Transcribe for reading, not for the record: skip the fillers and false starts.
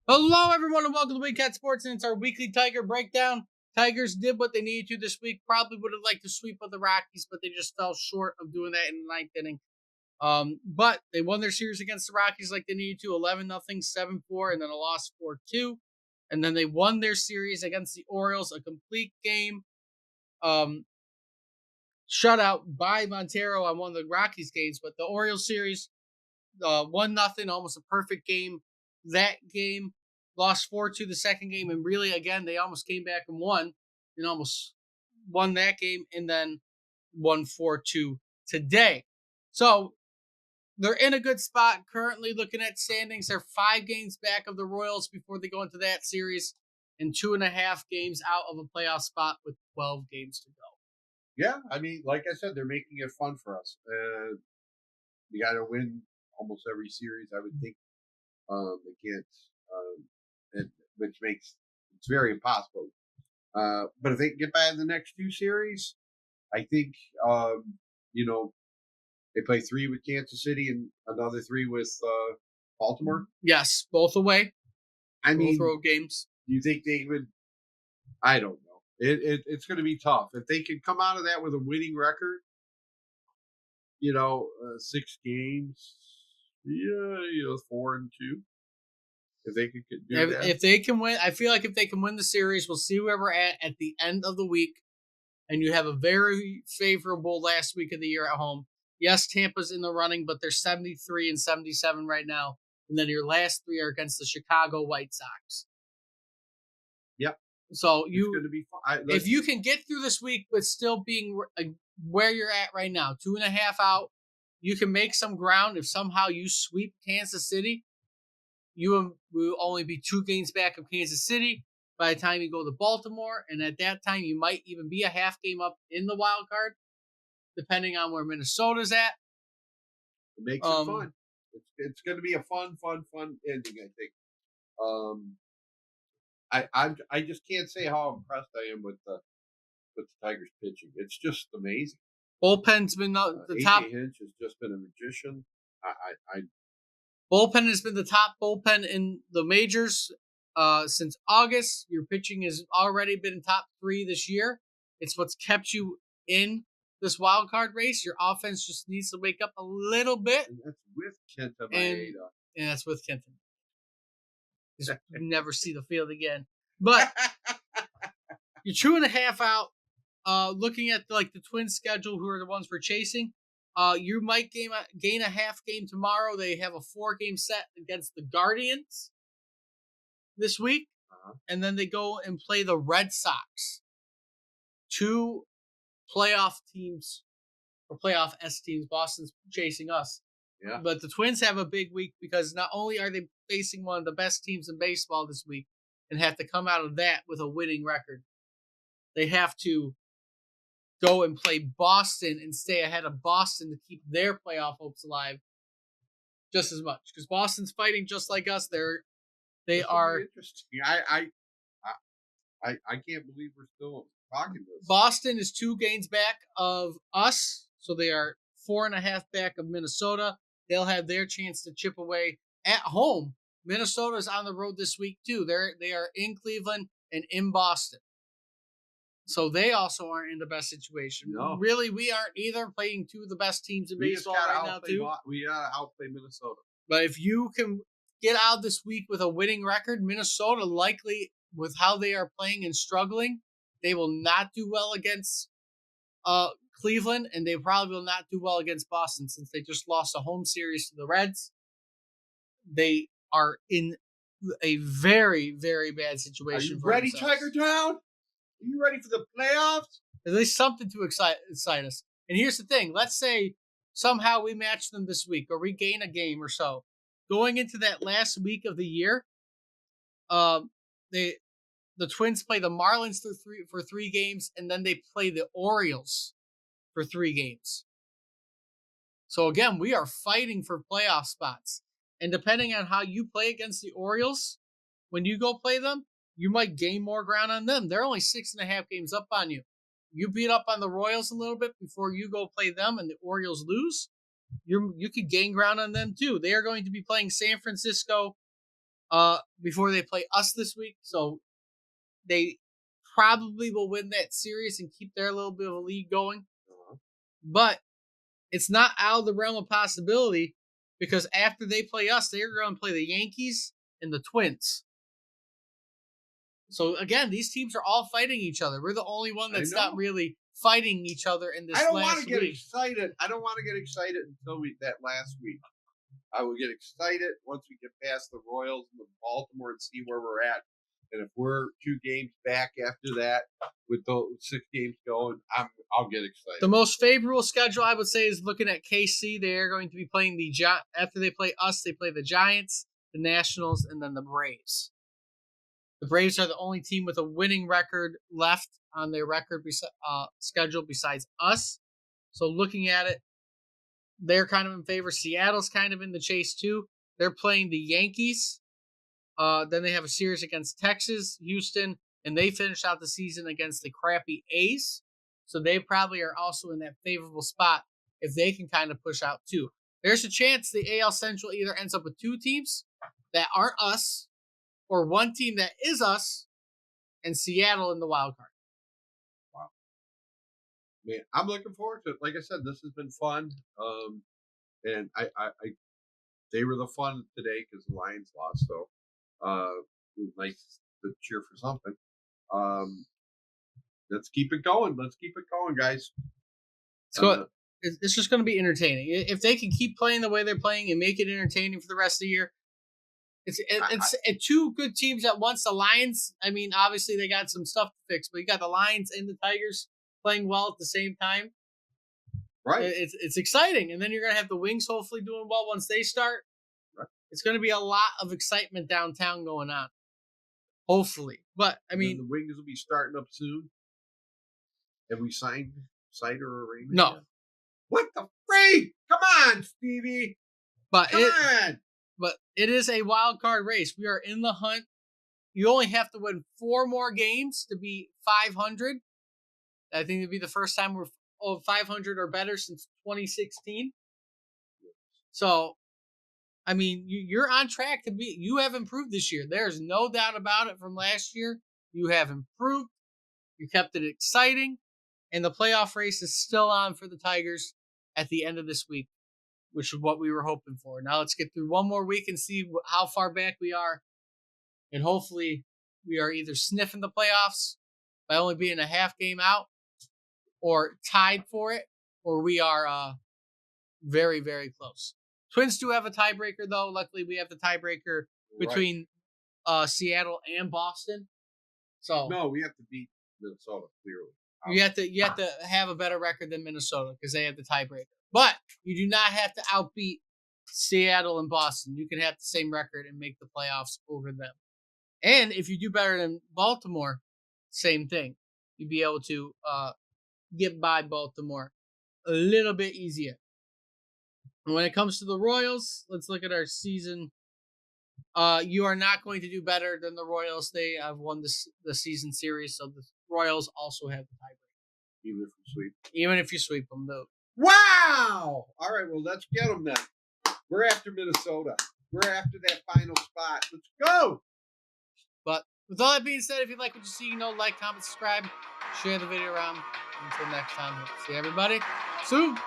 Hello, everyone, and welcome to Week Cat Sports, and it's our weekly Tiger breakdown. Tigers did what they needed to this week. Probably would have liked to sweep of the Rockies, but they just fell short of doing that in the ninth inning. But they won their series against the Rockies like they needed to, 11-0, 7-4, and then a loss 4-2. And then they won their series against the Orioles, a complete game shutout by Montero on one of the Rockies games. But the Orioles series, 1-0, almost a perfect game. That game lost 4-2 the second game, and really, again, they almost came back and won, and almost won that game, and then won 4-2 today. So they're in a good spot currently. Looking at standings, they're 5 games back of the Royals before they go into that series, and 2.5 games out of a playoff spot with 12 games to go. Yeah, I mean, like I said, they're making it fun for us. You got to win almost every series, I would think. They can't, which makes it's very impossible. But if they can get by in the next 2 series, I think they play 3 with Kansas City and another 3 with Baltimore. Yes, both away. I both mean, road games. Do you think they would? I don't know. It's going to be tough if they can come out of that with a winning record. 6 games. Yeah, 4-2. If they could do that, if they can win, I feel like if they can win the series, we'll see where we're at the end of the week, and you have a very favorable last week of the year at home. Yes, Tampa's in the running, but they're 73 and 77 right now, and then your last 3 are against the Chicago White Sox. Yep. So it's going to be fun. If you can get through this week with still being where you're at right now, 2.5 out, you can make some ground. If somehow you sweep Kansas City, you will only be 2 games back of Kansas City by the time you go to Baltimore, and at that time you might even be a half game up in the wild card, depending on where Minnesota's at. It makes it fun. It's going to be a fun ending, I think. I just can't say how impressed I am with the Tigers pitching. It's just amazing. Bullpen's been the top. AJ Hinch has just been a magician. Bullpen has been the top bullpen in the majors since August. Your pitching has already been top 3 this year. It's what's kept you in this wild card race. Your offense just needs to wake up a little bit. And that's with Kenta Maeda. And that's with Kenta. You never see the field again. But you're 2.5 out. Looking at the Twins' schedule, who are the ones we're chasing, you might gain a half game tomorrow. They have a 4-game set against the Guardians this week, and then they go and play the Red Sox. 2 playoff teams or playoff S teams. Boston's chasing us. Yeah. But the Twins have a big week because not only are they facing one of the best teams in baseball this week and have to come out of that with a winning record, they have to go and play Boston and stay ahead of Boston to keep their playoff hopes alive just as much. Because Boston's fighting just like us. They are interesting. I can't believe we're still talking this. Boston is 2 games back of us, so they are 4.5 back of Minnesota. They'll have their chance to chip away at home. Minnesota's on the road this week too. They are in Cleveland and in Boston. So they also aren't in the best situation. No. Really, we aren't either, playing 2 of the best teams in baseball right now too. We gotta outplay Minnesota. But if you can get out this week with a winning record, Minnesota likely, with how they are playing and struggling, they will not do well against Cleveland, and they probably will not do well against Boston since they just lost a home series to the Reds. They are in a very, very bad situation. Are you ready, Tiger Town? Are you ready for the playoffs? At least something to excite us. And here's the thing. Let's say somehow we match them this week or we gain a game or so. Going into that last week of the year, the Twins play the Marlins for 3 games, and then they play the Orioles for 3 games. So again, we are fighting for playoff spots. And depending on how you play against the Orioles, when you go play them, you might gain more ground on them. They're only 6.5 games up on you. You beat up on the Royals a little bit before you go play them and the Orioles lose, you could gain ground on them too. They are going to be playing San Francisco before they play us this week. So they probably will win that series and keep their little bit of a lead going. Uh-huh. But it's not out of the realm of possibility because after they play us, they're going to play the Yankees and the Twins. So again, these teams are all fighting each other. We're the only one I that's not know. really fighting each other in I this don't want to last get week. excited. I don't want to get excited until that last week. I will get excited once we get past the Royals and the Baltimore and see where we're at. And if we're 2 games back after that, with those 6 games going, I'll get excited. The most favorable schedule I would say is looking at KC. They are going to be playing after they play us. They play the Giants, the Nationals, and then the Braves. The Braves are the only team with a winning record left on their record schedule besides us. So looking at it, they're kind of in favor. Seattle's kind of in the chase too. They're playing the Yankees. Then they have a series against Texas, Houston, and they finish out the season against the crappy A's. So they probably are also in that favorable spot if they can kind of push out too. There's a chance the AL Central either ends up with 2 teams that aren't us or 1 team that is us and Seattle in the wild card. Wow. Man, I'm looking forward to it. Like I said, this has been fun. And they were the fun today because the Lions lost. So it was nice to cheer for something. Let's keep it going. Let's keep it going, guys. It's just going to be entertaining. If they can keep playing the way they're playing and make it entertaining for the rest of the year, it's 2 good teams at once. The Lions, I mean, obviously they got some stuff to fix, but you got the Lions and the Tigers playing well at the same time. Right. It's exciting. And then you're going to have the Wings hopefully doing well once they start. Right. It's going to be a lot of excitement downtown going on. Hopefully. But, I mean, the Wings will be starting up soon. Have we signed or arranged? No. Yet? What the freak? Come on, Stevie. But Come on. But it is a wild card race. We are in the hunt. You only have to win 4 more games to be 500. I think it'd be the first time we're 500 or better since 2016. So, I mean, you're on track to be. You have improved this year. There's no doubt about it from last year. You have improved. You kept it exciting. And the playoff race is still on for the Tigers at the end of this week, which is what we were hoping for. Now let's get through one more week and see how far back we are. And hopefully we are either sniffing the playoffs by only being a half game out or tied for it, or we are very, very close. Twins do have a tiebreaker, though. Luckily, we have the tiebreaker between Seattle and Boston. So no, we have to beat Minnesota, clearly. You have to have a better record than Minnesota because they have the tiebreaker. But you do not have to outbeat Seattle and Boston. You can have the same record and make the playoffs over them. And if you do better than Baltimore, same thing. You'd be able to get by Baltimore a little bit easier. And when it comes to the Royals, let's look at our season. You are not going to do better than the Royals. They have won the season series, so the Royals also have the tiebreaker. Even if you sweep them, though. Wow! All right, well, let's get them then. We're after Minnesota. We're after that final spot. Let's go! But with all that being said, if you like what you see, like, comment, subscribe, share the video around. Until next time, see everybody soon.